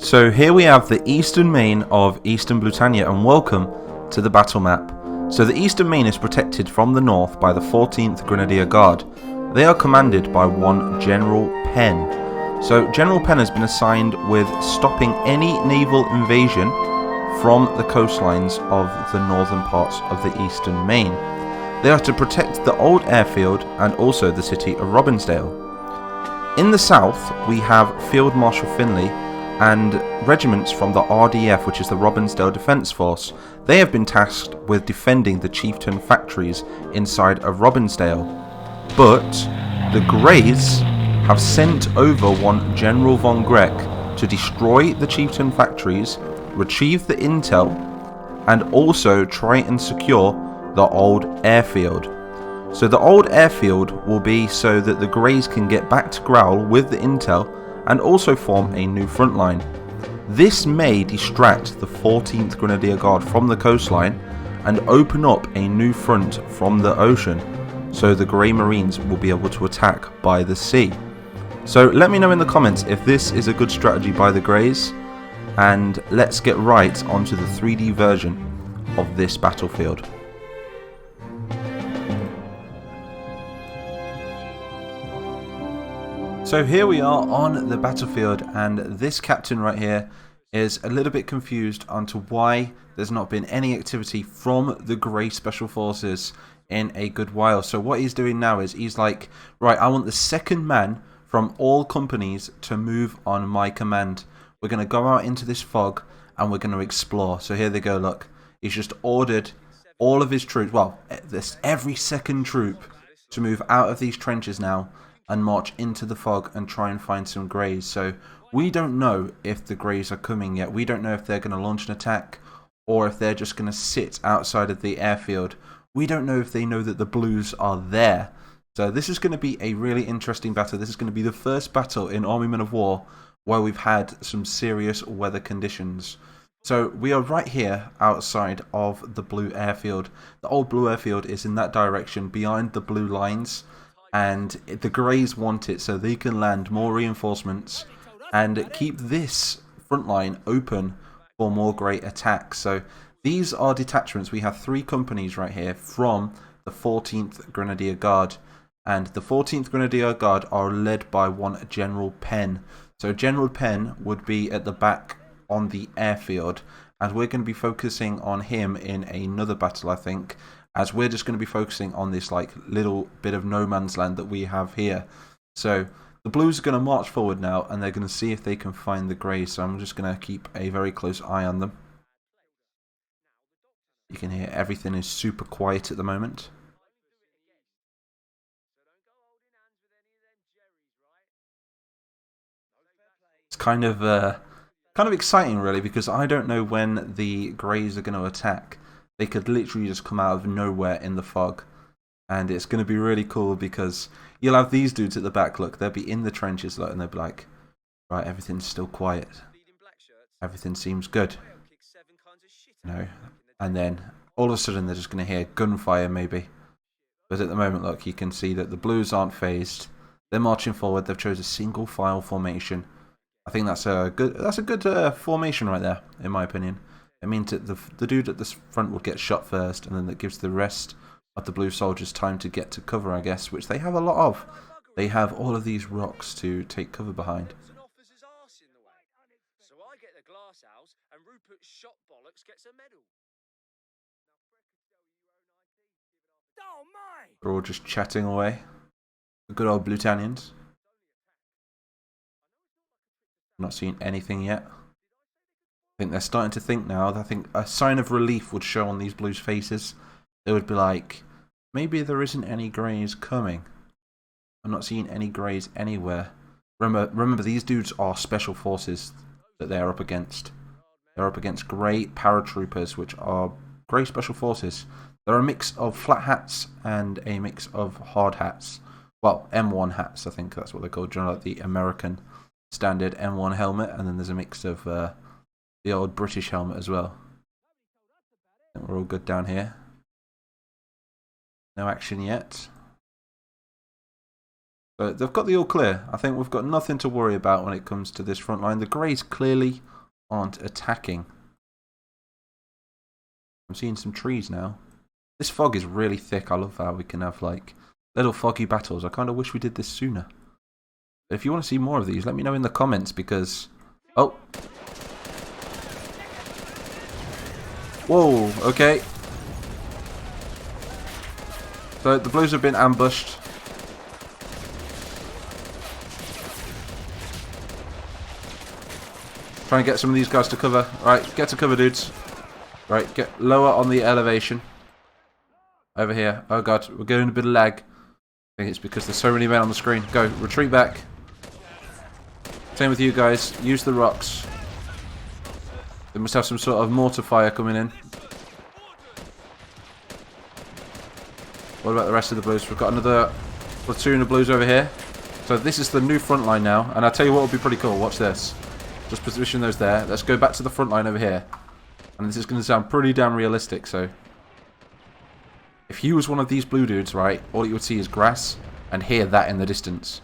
So here we have the Eastern Maine of Eastern Britannia, and welcome to the battle map. So the Eastern Maine is protected from the north by the 14th Grenadier Guard. They are commanded by one General Penne. So General Penne has been assigned with stopping any naval invasion from the coastlines of the northern parts of the Eastern Maine. They are to protect the Old Airfield and also the city of Robbinsdale. In the south we have Field Marshal Finley and regiments from the RDF, which is the Robbinsdale Defence Force. They have been tasked with defending the Chieftain factories inside of Robbinsdale. But the Greys have sent over one General von Greck to destroy the Chieftain factories, retrieve the intel, and also try and secure the Old Airfield. So the Old Airfield will be so that the Greys can get back to Growl with the intel and also form a new front line. This may distract the 14th Grenadier Guard from the coastline and open up a new front from the ocean, so the Grey Marines will be able to attack by the sea. So let me know in the comments if this is a good strategy by the Greys, and let's get right onto the 3D version of this battlefield. So here we are on the battlefield, and this captain right here is a little bit confused onto why there's not been any activity from the Grey Special Forces in a good while. So what he's doing now is he's like, right, I want the second man from all companies to move on my command. We're going to go out into this fog and we're going to explore. So here they go, look. He's just ordered all of his troops, well, every second troop to move out of these trenches now and march into the fog and try and find some Greys. So we don't know if the Greys are coming yet. We don't know if they're going to launch an attack or if they're just going to sit outside of the airfield. We don't know if they know that the Blues are there. So this is going to be a really interesting battle. This is going to be the first battle in Army Men of War where we've had some serious weather conditions. So we are right here outside of the Blue Airfield. The Old Blue Airfield is in that direction behind the blue lines. And the Greys want it so they can land more reinforcements and keep this front line open for more Grey attacks. So these are detachments. We have 3 companies right here from the 14th Grenadier Guard. And the 14th Grenadier Guard are led by one General Penne. So General Penne would be at the back on the airfield. And we're going to be focusing on him in another battle, I think, as we're just going to be focusing on this like little bit of no man's land that we have here. So the Blues are going to march forward now and they're going to see if they can find the Greys. So I'm just going to keep a very close eye on them. You can hear everything is super quiet at the moment. It's kind of exciting really, because I don't know when the Greys are going to attack. They could literally just come out of nowhere in the fog. And it's going to be really cool because you'll have these dudes at the back, look, they'll be in the trenches, look, and they'll be like, right, everything's still quiet. Everything seems good. You know? And then all of a sudden they're just going to hear gunfire maybe. But at the moment, look, you can see that the Blues aren't phased. They're marching forward. They've chosen a single file formation. I think that's a good formation right there, in my opinion. It means that the dude at the front will get shot first, and then that gives the rest of the Blue soldiers time to get to cover, I guess, which they have a lot of. They have all of these rocks to take cover behind. They're all just chatting away. The good old Blutanians. Not seeing anything yet. I think they're starting to think now. I think a sign of relief would show on these Blues' faces. They would be like, maybe there isn't any Greys coming. I'm not seeing any Greys anywhere. Remember, these dudes are special forces that they're up against. They're up against Grey paratroopers, which are Grey special forces. They're a mix of flat hats and a mix of hard hats. Well, M1 hats, I think that's what they're called. Like the American standard M1 helmet, and then there's a mix of the old British helmet as well. I think we're all good down here. No action yet. But they've got the all clear. I think we've got nothing to worry about when it comes to this front line. The Greys clearly aren't attacking. I'm seeing some trees now. This fog is really thick. I love how we can have like little foggy battles. I kind of wish we did this sooner. If you want to see more of these, let me know in the comments because... Oh! Whoa, okay. So the Blues have been ambushed. Try and get some of these guys to cover. Alright, get to cover, dudes. Right, get lower on the elevation. Over here. Oh god, we're getting a bit of lag. I think it's because there's so many men on the screen. Go, retreat back. Same with you guys. Use the rocks. They must have some sort of mortar fire coming in. What about the rest of the Blues? We've got another platoon of Blues over here. So this is the new front line now. And I'll tell you what would be pretty cool. Watch this. Just position those there. Let's go back to the front line over here. And this is going to sound pretty damn realistic, so... If you was one of these blue dudes, right, all you would see is grass and hear that in the distance.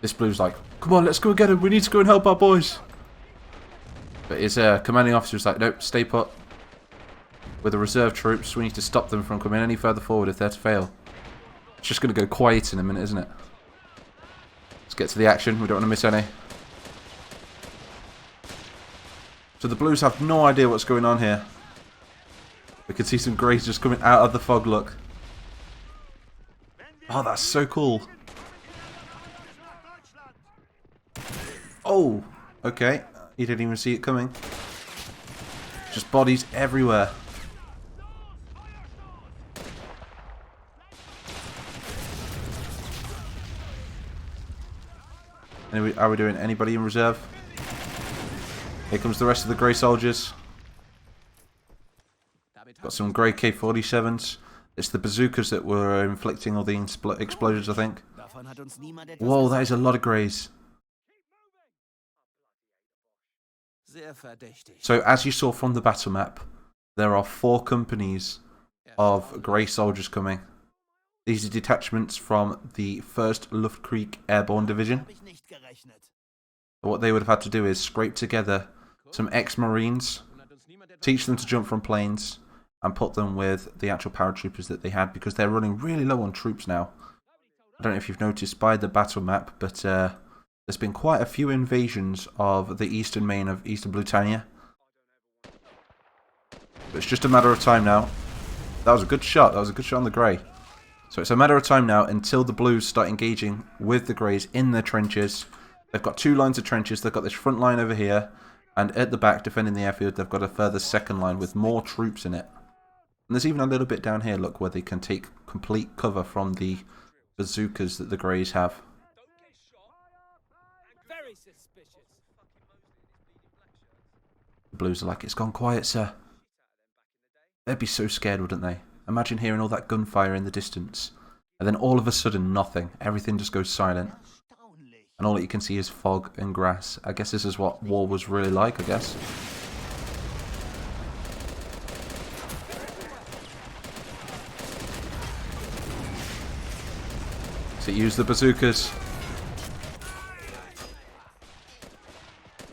This blue's like, come on, let's go get him. We need to go and help our boys. But his commanding officer's like, nope, stay put. With the reserve troops, we need to stop them from coming any further forward if they're to fail. It's just going to go quiet in a minute, isn't it? Let's get to the action. We don't want to miss any. So the Blues have no idea what's going on here. We can see some Greys just coming out of the fog, look. Oh, that's so cool. Oh, okay. You didn't even see it coming. Just bodies everywhere. Are we doing anybody in reserve? Here comes the rest of the Grey soldiers. Got some Grey K-47s. It's the bazookas that were inflicting all the explosions, I think. Whoa, that is a lot of Greys. So, as you saw from the battle map, there are 4 companies of Grey soldiers coming. These are detachments from the 1st Luftkrieg Airborne Division. What they would have had to do is scrape together some ex-Marines, teach them to jump from planes, and put them with the actual paratroopers that they had, because they're running really low on troops now. I don't know if you've noticed by the battle map, but there's been quite a few invasions of the Eastern Maine of Eastern Britannia. But it's just a matter of time now. That was a good shot. That was a good shot on the Grey. So it's a matter of time now until the Blues start engaging with the Greys in their trenches. They've got 2 lines of trenches. They've got this front line over here. And at the back, defending the airfield, they've got a further second line with more troops in it. And there's even a little bit down here, look, where they can take complete cover from the bazookas that the Greys have. The Blues are like, it's gone quiet, sir. They'd be so scared, wouldn't they? Imagine hearing all that gunfire in the distance. And then all of a sudden, nothing. Everything just goes silent. And all that you can see is fog and grass. I guess this is what war was really like, I guess. So use the bazookas.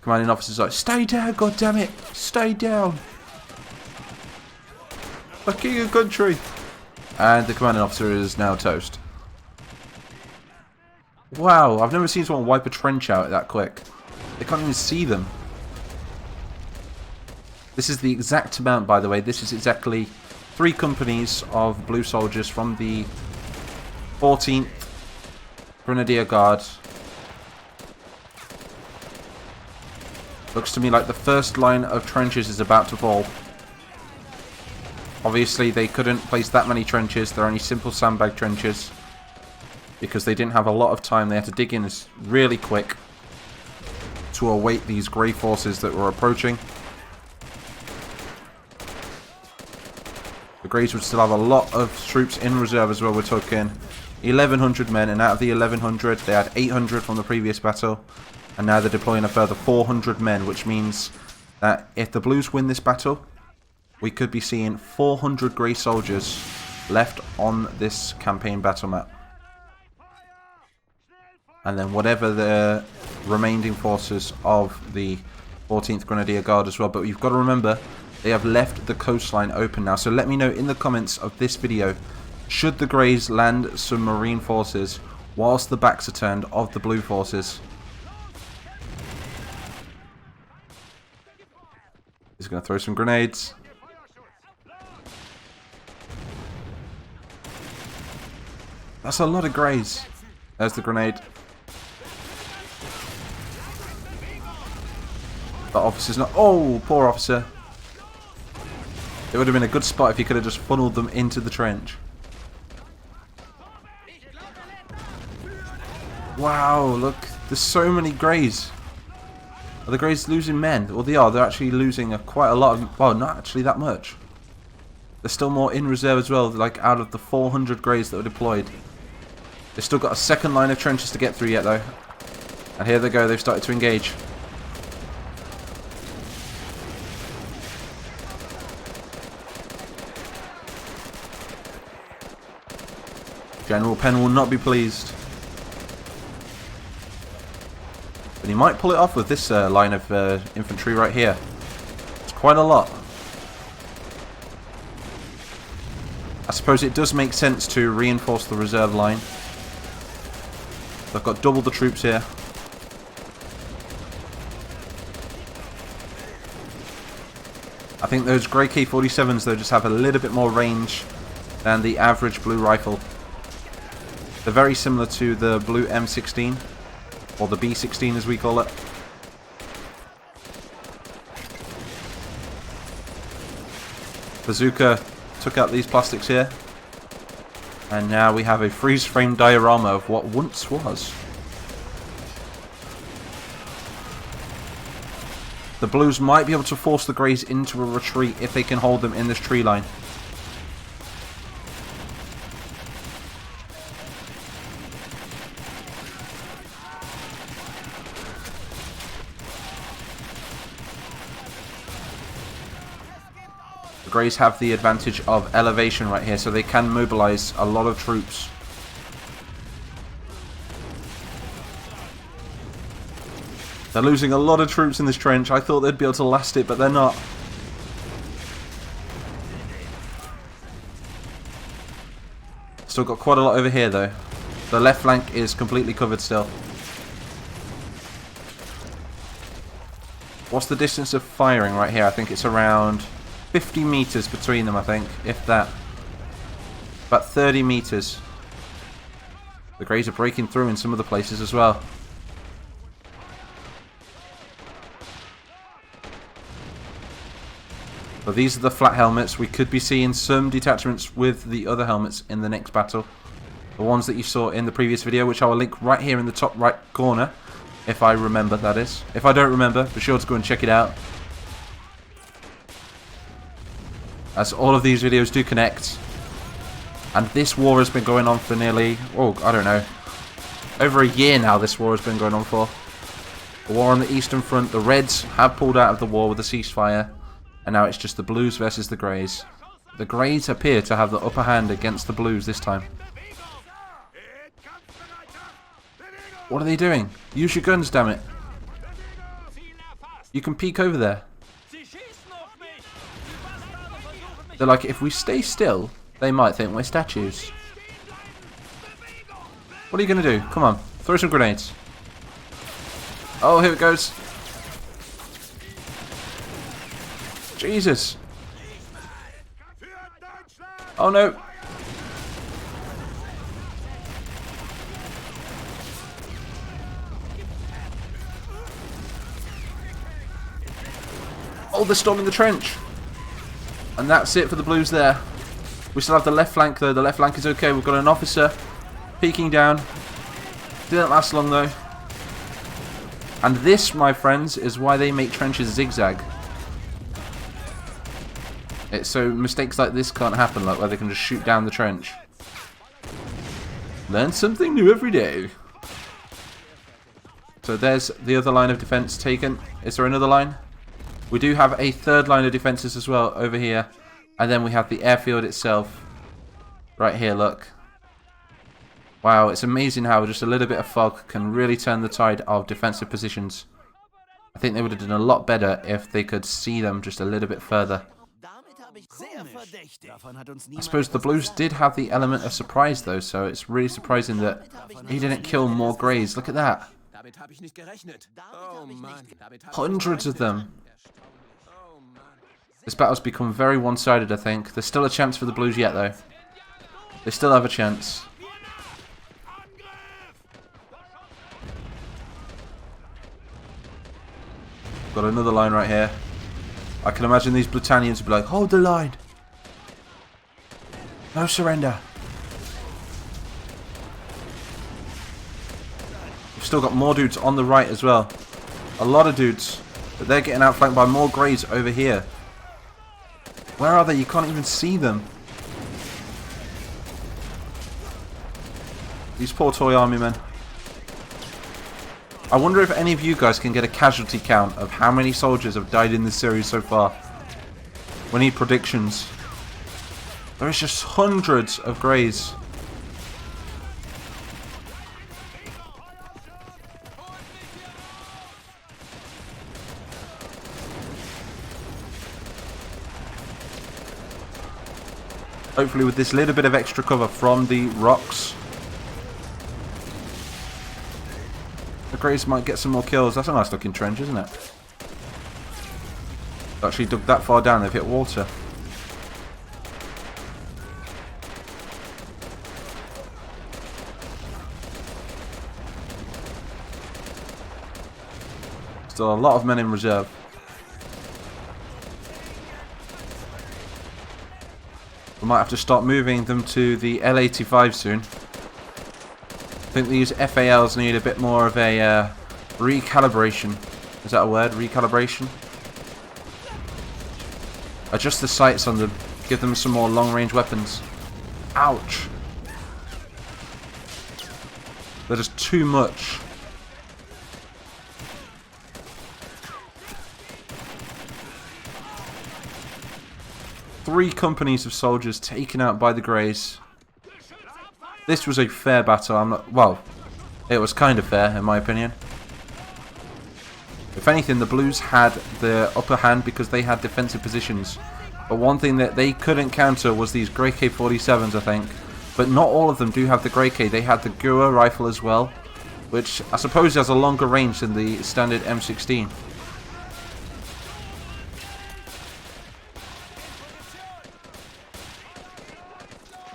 Commanding officer's like, stay down, goddammit! Stay down! The king of country! And the commanding officer is now toast. Wow, I've never seen someone wipe a trench out that quick. They can't even see them. This is the exact amount, by the way. This is exactly 3 companies of blue soldiers from the 14th Grenadier Guard. Looks to me like the first line of trenches is about to fall. Obviously, they couldn't place that many trenches. They're only simple sandbag trenches. Because they didn't have a lot of time. They had to dig in really quick to await these Grey forces that were approaching. The Greys would still have a lot of troops in reserve as well. We're talking 1,100 men. And out of the 1,100, they had 800 from the previous battle. And now they're deploying a further 400 men. Which means that if the Blues win this battle, we could be seeing 400 Grey soldiers left on this campaign battle map. And then whatever the remaining forces of the 14th Grenadier Guard as well. But you've got to remember, they have left the coastline open now. So let me know in the comments of this video, should the Greys land some Marine forces whilst the backs are turned of the Blue forces? He's going to throw some grenades. That's a lot of Greys. There's the grenade. The officer's not... Oh, poor officer. It would have been a good spot if he could have just funneled them into the trench. Wow, look. There's so many Greys. Are the Greys losing men? Well, they are. They're actually losing quite a lot of... Well, not actually that much. There's still more in reserve as well. Like, out of the 400 Greys that were deployed. They've still got a second line of trenches to get through yet, though. And here they go. They've started to engage. General Penne will not be pleased. But he might pull it off with this line of infantry right here. It's quite a lot. I suppose it does make sense to reinforce the reserve line. They've got double the troops here. I think those Grey K-47s though just have a little bit more range than the average blue rifle. They're very similar to the blue M16, or the B16 as we call it. Bazooka took out these plastics here. And now we have a freeze frame diorama of what once was. The Blues might be able to force the Greys into a retreat if they can hold them in this tree line. The Greys have the advantage of elevation right here, so they can mobilize a lot of troops. They're losing a lot of troops in this trench. I thought they'd be able to last it, but they're not. Still got quite a lot over here, though. The left flank is completely covered still. What's the distance of firing right here? I think it's around 50 meters between them, I think, if that. About 30 meters. The Greys are breaking through in some of the places as well. But these are the flat helmets. We could be seeing some detachments with the other helmets in the next battle. The ones that you saw in the previous video, which I will link right here in the top right corner. If I remember, that is. If I don't remember, be sure to go and check it out. As all of these videos do connect. And this war has been going on for nearly, oh, I don't know, over a year now this war has been going on for. The war on the Eastern Front. The Reds have pulled out of the war with a ceasefire. And now it's just the Blues versus the Greys. The Greys appear to have the upper hand against the Blues this time. What are they doing? Use your guns, damn it. You can peek over there. They're like, if we stay still, they might think we're statues. What are you going to do? Come on, throw some grenades. Oh, here it goes. Jesus. Oh no. Oh, they're storming the trench. And that's it for the Blues there. We still have the left flank though. The left flank is okay. We've got an officer peeking down. Didn't last long though. And this, my friends, is why they make trenches zigzag. So mistakes like this can't happen, like where they can just shoot down the trench. Learn something new every day. So there's the other line of defense taken. Is there another line? We do have a third line of defenses as well over here. And then we have the airfield itself. Right here, look. Wow, it's amazing how just a little bit of fog can really turn the tide of defensive positions. I think they would have done a lot better if they could see them just a little bit further. I suppose the Blues did have the element of surprise though, so it's really surprising that he didn't kill more Greys. Look at that. Hundreds of them. This battle's become very one-sided, I think. There's still a chance for the Blues yet, though. They still have a chance. Got another line right here. I can imagine these Britannians would be like, hold the line. No surrender. We've still got more dudes on the right as well. A lot of dudes. But they're getting outflanked by more Greys over here. Where are they? You can't even see them. These poor toy army men. I wonder if any of you guys can get a casualty count of how many soldiers have died in this series so far. We need predictions. There is just hundreds of Greys. Hopefully with this little bit of extra cover from the rocks, the Greys might get some more kills. That's a nice looking trench, isn't it? Actually dug that far down, they've hit water. Still a lot of men in reserve. We might have to start moving them to the L85 soon. I think these FALs need a bit more of a recalibration. Is that a word? Recalibration? Adjust the sights on them. Give them some more long-range weapons. Ouch! They're just too much. Three companies of soldiers taken out by the Greys. This was a fair battle. Well, it was kind of fair in my opinion. If anything, the Blues had the upper hand because they had defensive positions. But one thing that they couldn't counter was these Grey K-47s, I think. But not all of them do have the Grey K. They had the Gua rifle as well, which I suppose has a longer range than the standard M16.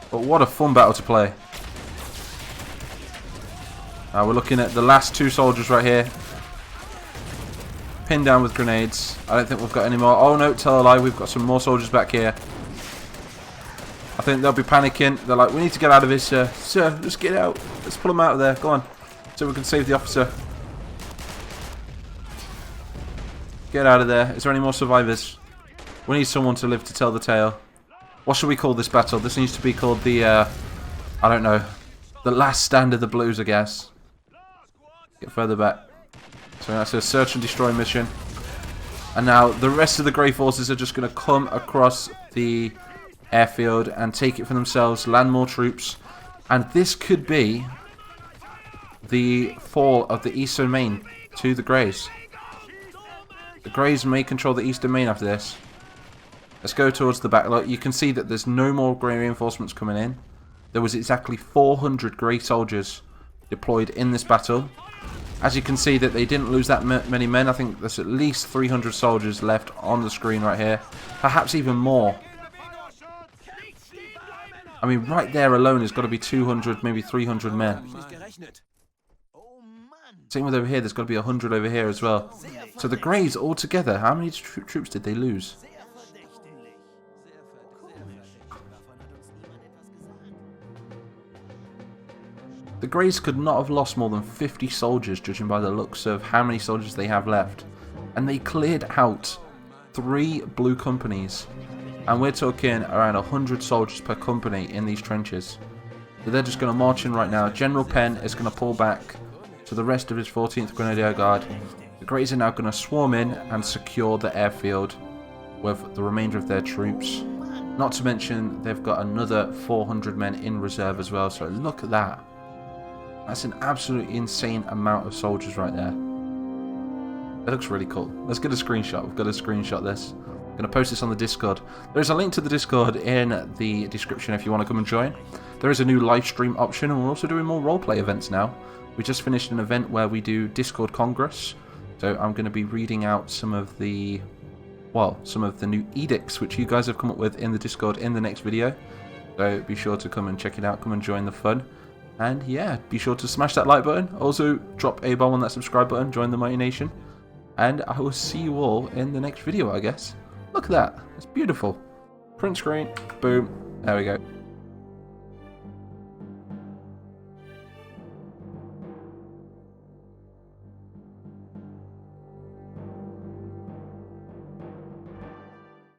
But what a fun battle to play. We're looking at the last two soldiers right here. Pinned down with grenades. I don't think we've got any more. Oh no, tell a lie, we've got some more soldiers back here. I think they'll be panicking. They're like, we need to get out of this, sir. Sir, just get out. Let's pull them out of there. Go on. So we can save the officer. Get out of there. Is there any more survivors? We need someone to live to tell the tale. What should we call this battle? This needs to be called the, I don't know, the last stand of the Blues, I guess. Get further back. So that's a search and destroy mission. And now the rest of the Grey forces are just going to come across the airfield and take it for themselves, land more troops. And this could be the fall of the Eastern Maine to the Greys. The Greys may control the Eastern Maine after this. Let's go towards the back. Look, you can see that there's no more Grey reinforcements coming in. There was exactly 400 Grey soldiers deployed in this battle. As you can see that they didn't lose that many men. I think there's at least 300 soldiers left on the screen right here. Perhaps even more. I mean, right there alone has got to be 200, maybe 300 men. Same with over here, there's got to be 100 over here as well. So the Greys altogether, how many troops did they lose? The Greys could not have lost more than 50 soldiers, judging by the looks of how many soldiers they have left. And they cleared out 3 blue companies. And we're talking around 100 soldiers per company in these trenches. So they're just going to march in right now. General Penne is going to pull back to the rest of his 14th Grenadier Guard. The Greys are now going to swarm in and secure the airfield with the remainder of their troops. Not to mention, they've got another 400 men in reserve as well. So look at that. That's an absolutely insane amount of soldiers right there. It looks really cool. Let's get a screenshot. We've got to screenshot this. I'm going to post this on the Discord. There's a link to the Discord in the description if you want to come and join. There is a new live stream option, and we're also doing more roleplay events now. We just finished an event where we do Discord Congress. So I'm going to be reading out some of the new edicts which you guys have come up with in the Discord in the next video. So be sure to come and check it out, come and join the fun. And yeah, be sure to smash that like button. Also, drop a bomb on that subscribe button, join the Mighty Nation. And I will see you all in the next video, I guess. Look at that. It's beautiful. Print screen. Boom. There we go.